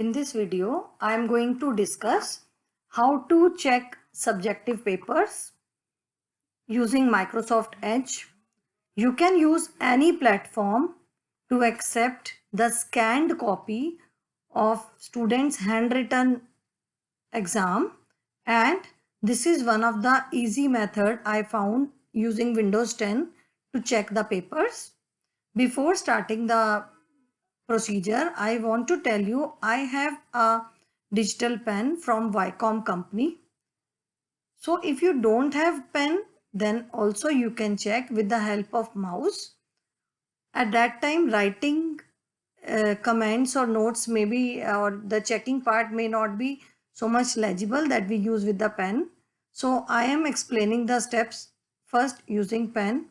In this video, I am going to discuss how to check subjective papers using Microsoft Edge. You can use any platform to accept the scanned copy of students' handwritten exam, and this is one of the easy method I found using Windows 10 to check the papers. Before starting the procedure, I want to tell you I have a digital pen from Vicom company. So if you don't have pen, then also you can check with the help of mouse. At that time, writing comments or notes maybe, or the checking part may not be so much legible that we use with the pen. So I am explaining the steps first using pen.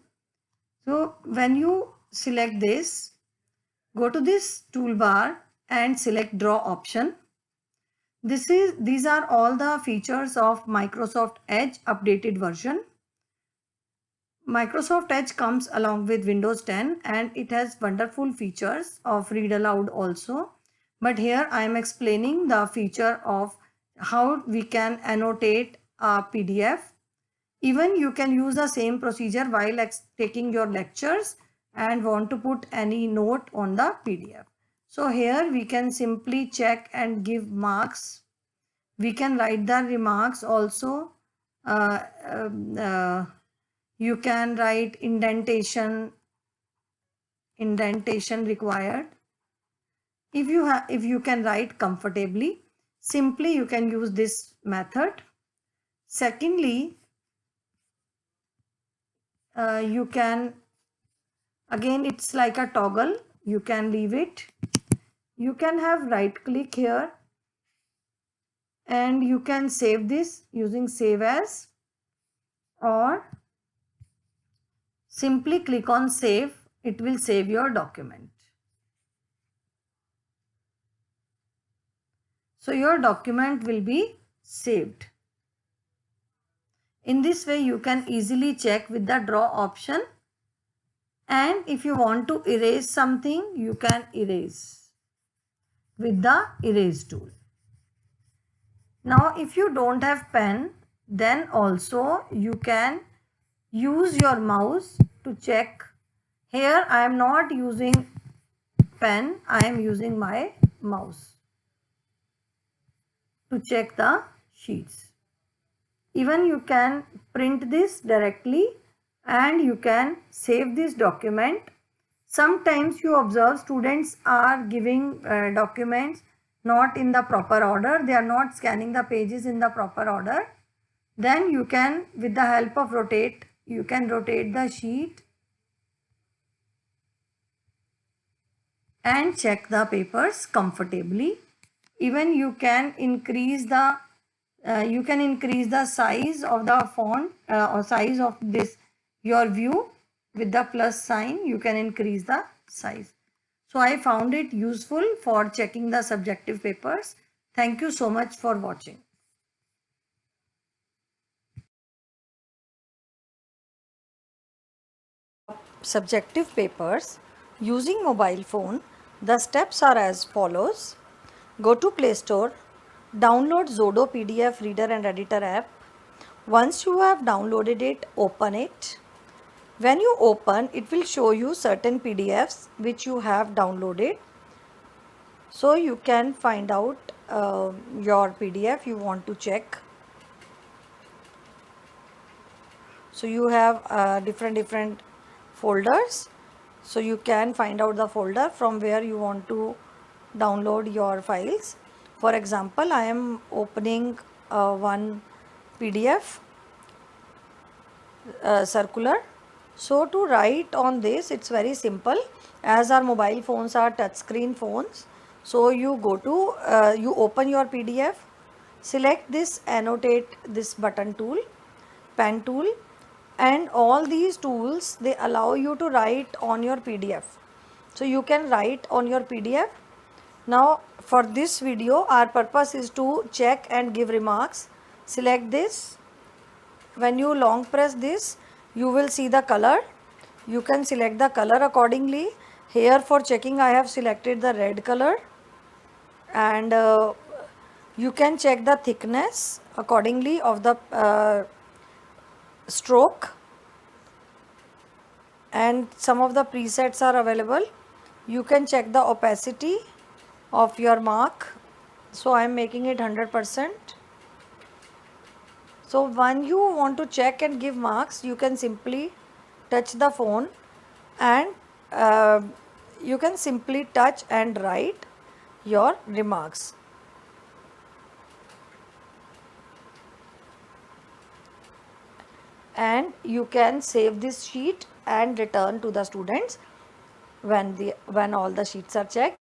So when you select this, go to this toolbar and select draw option. These are all the features of Microsoft Edge updated version. Microsoft Edge comes along with Windows 10 and it has wonderful features of read aloud also. But here I am explaining the feature of how we can annotate a PDF. Even you can use the same procedure while taking your lectures and want to put any note on the PDF. So here we can simply check and give marks. We can write the remarks also. You can write indentation required. If you can write comfortably, simply you can use this method. Secondly, you can, again it's like a toggle, you can leave it. You can have right click here and you can save this using save as, or simply click on save. It will save your document. So your document will be saved. In this way you can easily check with the draw option, and if you want to erase something you can erase with the erase tool. Now if you don't have pen, then also you can use your mouse to check. Here I am not using pen, I am using my mouse to check the sheets. Even you can print this directly and you can save this document. Sometimes you observe students are giving documents not in the proper order. They are not scanning the pages in the proper order. Then you can, with the help of rotate, you can rotate the sheet and check the papers comfortably. Even you can increase the size of the font or size of this your view with the plus sign. You can increase the size. So I found it useful for checking the subjective papers. Thank you so much for watching. Subjective papers using mobile phone, the steps are as follows. Go to Play Store, download Zodo PDF Reader and Editor app. Once you have downloaded it, open it. When you open, it will show you certain PDFs which you have downloaded. So you can find out your PDF you want to check. So you have different folders. So you can find out the folder from where you want to download your files. For example, I am opening one PDF circular. So to write on this, it's very simple. As our mobile phones are touchscreen phones, so you go to you open your PDF, select this annotate this button tool, pen tool, and all these tools, they allow you to write on your PDF. So you can write on your PDF. Now for this video, our purpose is to check and give remarks. Select this. When you long press this, you will see the color. You can select the color accordingly. Here for checking I have selected the red color, and you can check the thickness accordingly of the stroke, and some of the presets are available. You can check the opacity of your mark. So I am making it 100%. So when you want to check and give marks, you can simply touch the phone, and you can simply touch and write your remarks. And you can save this sheet and return to the students when all the sheets are checked.